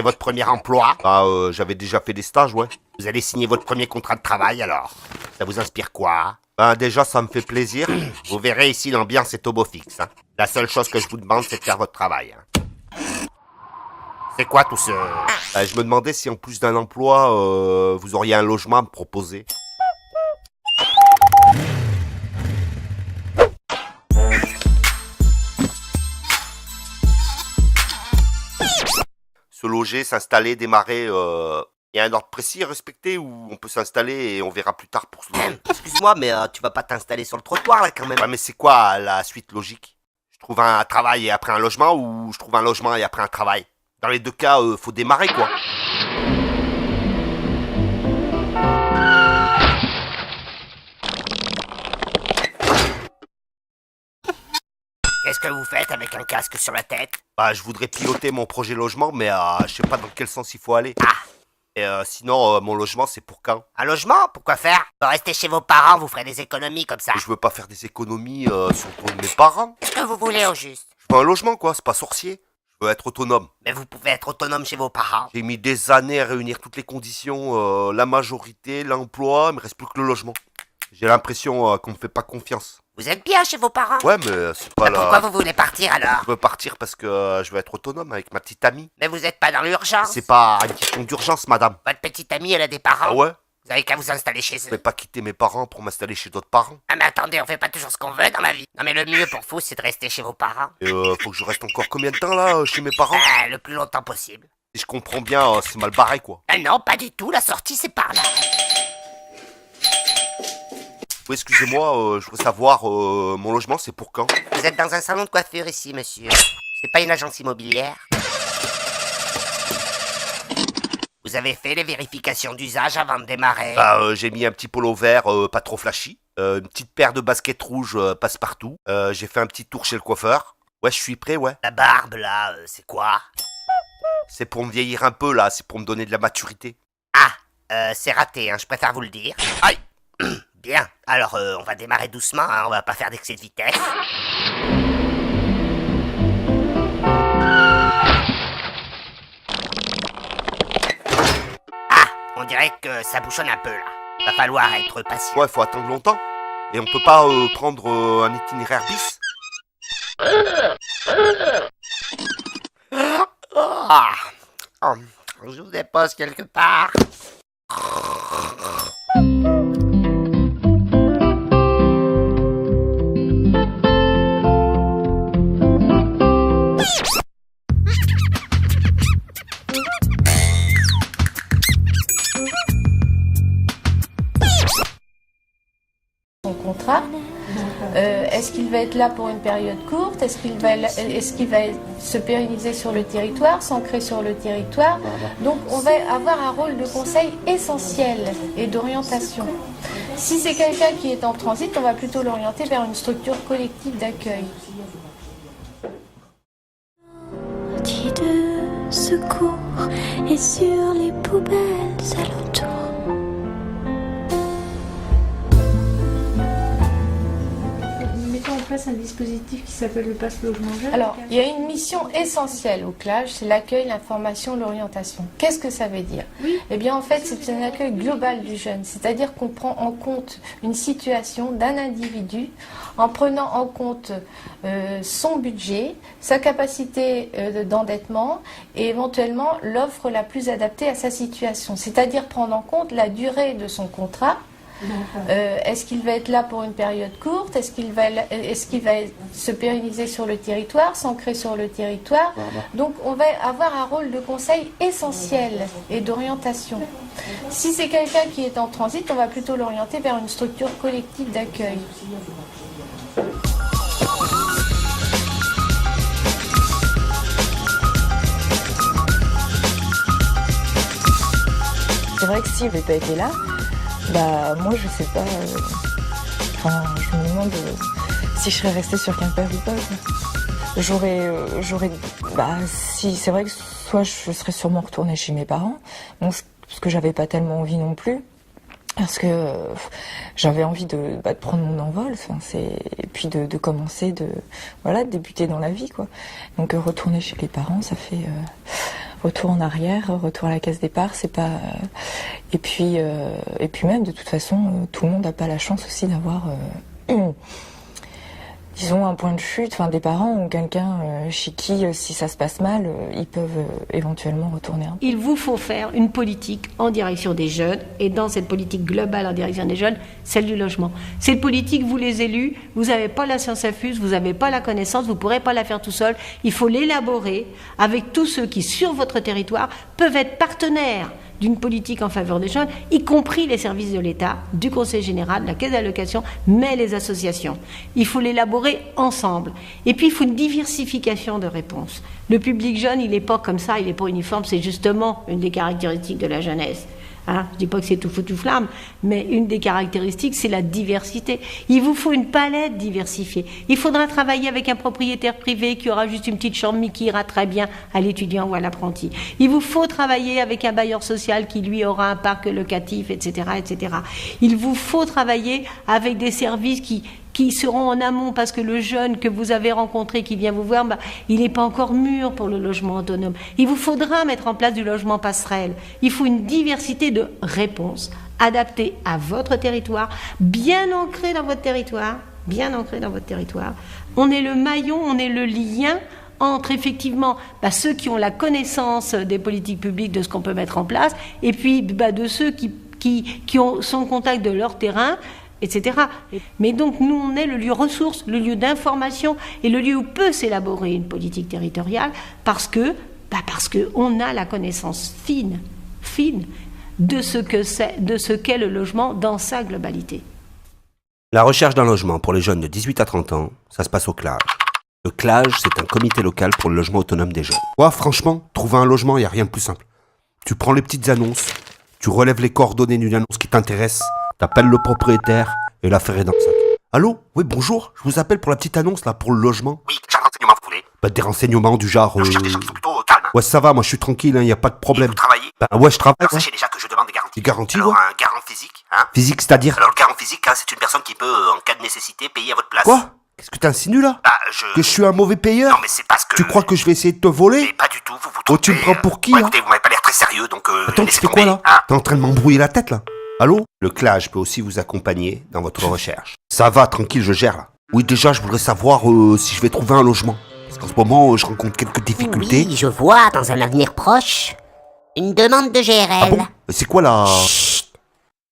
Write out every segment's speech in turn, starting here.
C'est votre premier emploi? Ah, j'avais déjà fait des stages, ouais. Vous allez signer votre premier contrat de travail, alors? Ça vous inspire quoi? Ben, déjà, ça me fait plaisir. Vous verrez ici, l'ambiance est au beau fixe, hein. La seule chose que je vous demande, c'est de faire votre travail, hein. C'est quoi tout ce... Ben, je me demandais si en plus d'un emploi, vous auriez un logement à me proposer. Se loger, s'installer, démarrer, y a un ordre précis à respecter ou on peut s'installer et on verra plus tard pour se loger? Excuse-moi, mais tu vas pas t'installer sur le trottoir là quand même. Ouais, mais c'est quoi la suite logique? Je trouve un travail et après un logement ou je trouve un logement et après un travail? Dans les deux cas, faut démarrer quoi. Qu'est-ce que vous faites avec un casque sur la tête? Bah, je voudrais piloter mon projet logement, mais je sais pas dans quel sens il faut aller. Ah, Et sinon, mon logement, c'est pour quand? un logement? Pourquoi faire? Vous restez chez vos parents, vous ferez des économies comme ça. Je veux pas faire des économies sur le dos de mes parents. Qu'est-ce que vous voulez au juste? Je veux un logement quoi, c'est pas sorcier. Je veux être autonome. Mais vous pouvez être autonome chez vos parents. J'ai mis des années à réunir toutes les conditions, la majorité, l'emploi, il me reste plus que le logement. J'ai l'impression qu'on me fait pas confiance. Vous êtes bien chez vos parents? Ouais, mais c'est pas Pourquoi vous voulez partir alors? Je veux partir parce que je veux être autonome avec ma petite amie. Mais vous êtes pas dans l'urgence? C'est pas une question d'urgence, madame. Votre petite amie, elle a des parents? Ah ouais? Vous avez qu'à vous installer chez Je eux. vais pas quitter mes parents pour m'installer chez d'autres parents. Ah mais attendez, on fait pas toujours ce qu'on veut dans la vie. Non mais le mieux pour vous, c'est de rester chez vos parents. Et faut que je reste encore combien de temps là, chez mes parents? Le plus longtemps possible. Si je comprends bien, c'est mal barré quoi. Ah non, pas du tout, la sortie c'est par là. Oui, excusez-moi, je voudrais savoir, mon logement c'est pour quand? Vous êtes dans un salon de coiffure ici, monsieur. C'est pas une agence immobilière. Vous avez fait les vérifications d'usage avant de démarrer? Bah, j'ai mis un petit polo vert, pas trop flashy. Une petite paire de baskets rouges passe-partout. J'ai fait un petit tour chez le coiffeur. Ouais, je suis prêt, ouais. La barbe là, c'est quoi? C'est pour me vieillir un peu là, c'est pour me donner de la maturité. Ah, c'est raté, hein, je préfère vous le dire. Aïe. Bien, alors on va démarrer doucement, hein, on va pas faire d'excès de vitesse. Ah, on dirait que ça bouchonne un peu là. Va falloir être patient. Ouais, faut attendre longtemps. Et on peut pas prendre un itinéraire bis? Ah, oh, je vous dépose quelque part. Son contrat. Est-ce qu'il va être là pour une période courte? Est-ce qu'il va se pérenniser sur le territoire, s'ancrer sur le territoire? Donc on va avoir un rôle de conseil essentiel et d'orientation. Si c'est quelqu'un qui est en transit, on va plutôt l'orienter vers une structure collective d'accueil. Dit de secours et sur les poubelles alentours. Mettons en place un dispositif qui s'appelle le Pass Logement Jeune. Alors, il y a une mission essentielle au CLAGE, c'est l'accueil, l'information, l'orientation. Qu'est-ce que ça veut dire? Eh bien, en fait, c'est un accueil global du jeune, c'est-à-dire qu'on prend en compte une situation d'un individu en prenant en compte son budget, sa capacité d'endettement et éventuellement l'offre la plus adaptée à sa situation. C'est-à-dire prendre en compte la durée de son contrat. Est-ce qu'il va être là pour une période courte? Est-ce qu'il va se pérenniser sur le territoire, s'ancrer sur le territoire? Donc on va avoir un rôle de conseil essentiel et d'orientation. Si c'est quelqu'un qui est en transit, on va plutôt l'orienter vers une structure collective d'accueil. C'est vrai que s'il n'avait pas été là, bah moi je sais pas, enfin je me demande si je serais restée sur Quimper ou pas. Si c'est vrai que soit je serais sûrement retournée chez mes parents, bon, parce que j'avais pas tellement envie non plus, parce que j'avais envie de prendre mon envol, et puis de commencer, de débuter dans la vie quoi. Donc retourner chez les parents, ça fait retour en arrière, retour à la case départ, c'est pas. Et puis même de toute façon, tout le monde n'a pas la chance aussi d'avoir, disons, un point de chute, enfin des parents ou quelqu'un chez qui, si ça se passe mal, ils peuvent éventuellement retourner un peu. Il vous faut faire une politique en direction des jeunes, et dans cette politique globale en direction des jeunes, celle du logement. Cette politique, vous les élus, vous n'avez pas la science infuse, vous n'avez pas la connaissance, vous ne pourrez pas la faire tout seul. Il faut l'élaborer avec tous ceux qui, sur votre territoire, peuvent être partenaires d'une politique en faveur des jeunes, y compris les services de l'État, du Conseil général, de la Caisse d'allocation, mais les associations. Il faut l'élaborer ensemble. Et puis, il faut une diversification de réponses. Le public jeune, il n'est pas comme ça, il n'est pas uniforme, c'est justement une des caractéristiques de la jeunesse. Hein, je ne dis pas que c'est tout feu tout flamme, mais une des caractéristiques, c'est la diversité. Il vous faut une palette diversifiée. Il faudra travailler avec un propriétaire privé qui aura juste une petite chambre, mais qui ira très bien à l'étudiant ou à l'apprenti. Il vous faut travailler avec un bailleur social qui, lui, aura un parc locatif, etc., etc. Il vous faut travailler avec des services qui seront en amont, parce que le jeune que vous avez rencontré, qui vient vous voir, il n'est pas encore mûr pour le logement autonome. Il vous faudra mettre en place du logement passerelle. Il faut une diversité de réponses adaptées à votre territoire, bien ancrées dans votre territoire, bien ancrées dans votre territoire. On est le maillon, on est le lien entre effectivement ceux qui ont la connaissance des politiques publiques, de ce qu'on peut mettre en place, et puis de ceux qui sont en contact de leur terrain, etc. Mais donc, nous, on est le lieu ressource, le lieu d'information et le lieu où peut s'élaborer une politique territoriale parce que on a la connaissance fine de ce qu'est le logement dans sa globalité. La recherche d'un logement pour les jeunes de 18 à 30 ans, ça se passe au CLAGE. Le CLAGE, c'est un comité local pour le logement autonome des jeunes. Ouais, franchement, trouver un logement, il n'y a rien de plus simple. Tu prends les petites annonces, tu relèves les coordonnées d'une annonce qui t'intéresse, t'appelles le propriétaire et l'affaire est dans le sac. Allô? Oui, bonjour, je vous appelle pour la petite annonce là, pour le logement. Oui, quel renseignement vous voulez? Des renseignements du genre... Je cherche des gens qui sont plutôt calmes. Ouais, ça va, moi je suis tranquille, y a pas de problème. Et vous travaillez? Ouais, je travaille. Alors, sachez déjà que je demande des garanties. Des garanties, Alors, ouais. un garant physique, hein? Physique, c'est-à-dire... Alors, le garant physique, c'est une personne qui peut, en cas de nécessité, payer à votre place. Quoi? Qu'est-ce que t'insinues là? Que je suis un mauvais payeur? Non, mais c'est parce que... Tu crois que je vais essayer de te voler? Mais pas du tout, vous Oh, tu me prends pour qui, là? Écoutez, vous m'avez pas l'air très sérieux, donc Attends, tu laissez fais tomber, quoi là? hein? T'es en train de m'embrouiller la tête là? Allô? Le CLAGE peut aussi vous accompagner dans votre recherche. Ça va, tranquille, je gère là. Oui, déjà, je voudrais savoir si je vais trouver un logement. Parce qu'en ce moment, je rencontre quelques difficultés. Oui, je vois, dans un avenir proche, une demande de GRL. Ah bon? C'est quoi la... Chut.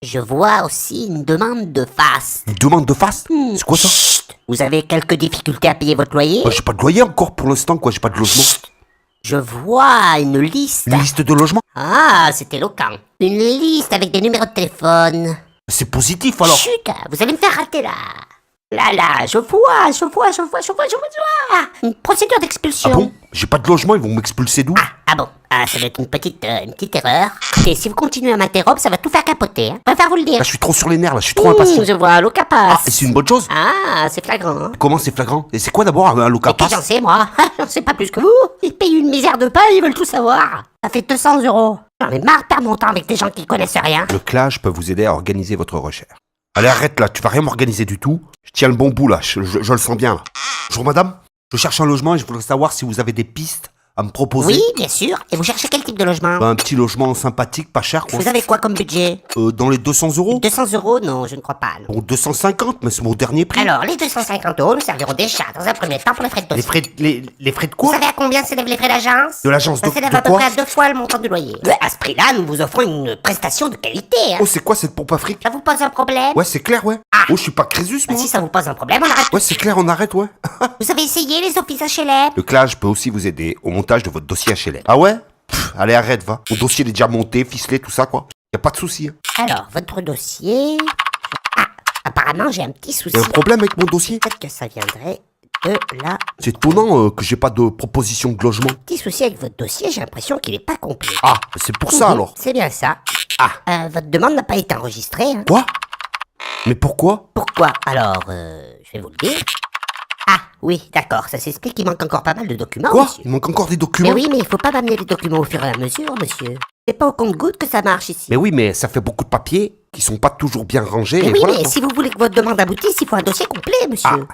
Je vois aussi une demande de face. Une demande de face? C'est quoi ça? Chut. Vous avez quelques difficultés à payer votre loyer? J'ai pas de loyer encore pour l'instant, quoi, j'ai pas de logement. Chut. Je vois une liste. Une liste de logements? Ah, c'est éloquent. Une liste avec des numéros de téléphone. C'est positif alors. Chut, vous allez me faire rater là. Là, je vois. Une procédure d'expulsion. Ah bon? J'ai pas de logement, ils vont m'expulser d'où? Ah bon, ça doit être une petite erreur. Et si vous continuez à m'interrompre, ça va tout faire capoter. Hein. Je préfère vous le dire. Là, je suis trop sur les nerfs, là, je suis trop impatient. Je vois un locapace. Et c'est une bonne chose? Ah, c'est flagrant. Hein. Comment c'est flagrant? Et c'est quoi d'abord un locapace? J'en sais, moi. J'en sais pas plus que vous. Ils payent une misère de pain, ils veulent tout savoir. Ça fait 200 €. J'en ai marre de perdre mon temps avec des gens qui connaissent rien. Le CLAGE peut vous aider à organiser votre recherche. Allez, arrête là, tu vas rien m'organiser du tout. Je tiens le bon bout là, je le sens bien là. Bonjour madame, je cherche un logement et je voudrais savoir si vous avez des pistes à me proposer. Oui, bien sûr. Et vous cherchez quel type de logement? Un petit logement sympathique, pas cher quoi. Vous avez quoi comme budget? Dans les 200 €? 200 €? Non, je ne crois pas. Non. Bon, 250, mais c'est mon dernier prix. Alors, les 250 € nous serviront déjà dans un premier temps pour les frais de dossier. Les frais de Vous quoi? savez à combien s'élèvent les frais d'agence? De l'agence Ça de s'élève à peu quoi? près à 2 fois le montant du loyer. À ce prix-là, nous vous offrons une prestation de qualité. Hein. Oh, c'est quoi cette pompe afrique? Ça vous pose un problème? Ouais, c'est clair, ouais. Ah. Oh, je suis pas Crésus, Bah, moi. si ça vous pose un problème, on arrête. Ouais, c'est clair, on arrête, ouais. Vous avez essayé les offices HLM? Le CLAGE peut aussi vous aider au montage de votre dossier HLM. Ah ouais? Allez, arrête, va. Mon dossier il est déjà monté, ficelé, tout ça, quoi. Y a pas de souci. Hein. Alors, votre dossier... Ah, apparemment, j'ai un petit souci. Y a un problème avec mon dossier? Peut-être que ça viendrait de là. C'est étonnant que j'ai pas de proposition de logement. Petit souci avec votre dossier, j'ai l'impression qu'il est pas complet. Ah, c'est pour ça Oui, alors. C'est bien ça. Ah. Votre demande n'a pas été enregistrée. Hein. Quoi? Mais pourquoi? Pourquoi? Alors, je vais vous le dire. Ah, oui, d'accord, ça s'explique, il manque encore pas mal de documents, Quoi? monsieur. Il manque encore des Mais documents? oui, mais il faut pas m'amener les documents au fur et à mesure, monsieur. C'est pas au compte-gouttes que ça marche ici. Mais oui, mais ça fait beaucoup de papiers qui sont pas toujours bien rangés. Mais et oui, voilà, mais quoi. si vous voulez que votre demande aboutisse, il faut un dossier complet, monsieur.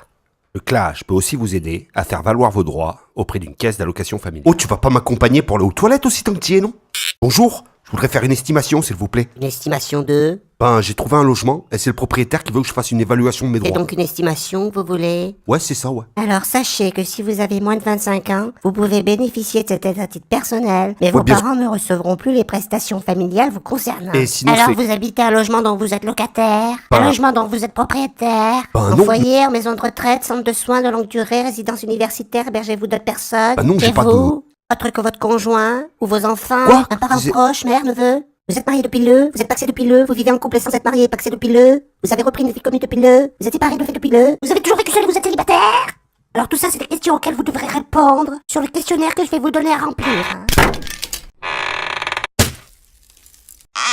Le CLAGE peut aussi vous aider à faire valoir vos droits auprès d'une caisse d'allocation familiale. Oh, tu vas pas m'accompagner pour aller aux toilettes aussi tant que t'y es, non? Bonjour, je voudrais faire une estimation, s'il vous plaît. Une estimation de... Ben, j'ai trouvé un logement et c'est le propriétaire qui veut que je fasse une évaluation de mes C'est droits. donc une estimation, vous voulez? Ouais, c'est ça, ouais. Alors sachez que si vous avez moins de 25 ans, vous pouvez bénéficier de cette aide à titre personnel, mais vos bien parents ne recevront plus les prestations familiales vous concernant. Et sinon, Alors c'est- vous habitez un logement dont vous êtes locataire, Ben- un logement dont vous êtes propriétaire, Ben en non. foyer, en maison de retraite, centre de soins de longue durée, résidence universitaire, hébergez-vous d'autres personnes. Ben non, j'ai Et pas vous, autre que votre conjoint ou vos enfants, Quoi? un parent C'est- proche, mère, neveu. Vous êtes marié depuis le, vous êtes paxé depuis le, vous vivez en couple sans être marié, paxé depuis le, vous avez repris une vie commune depuis le, vous êtes séparé de fait depuis le, vous avez toujours vécu seul et vous êtes célibataire. Alors tout ça, c'est des questions auxquelles vous devrez répondre sur le questionnaire que je vais vous donner à remplir. hein.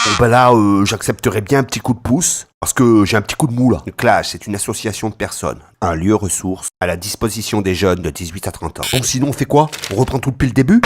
Bon ben là, j'accepterais bien un petit coup de pouce, parce que j'ai un petit coup de mou là. Le CLAGE, c'est une association de personnes, un lieu ressource, à la disposition des jeunes de 18 à 30 ans. Donc sinon, on fait quoi? On reprend tout depuis le début?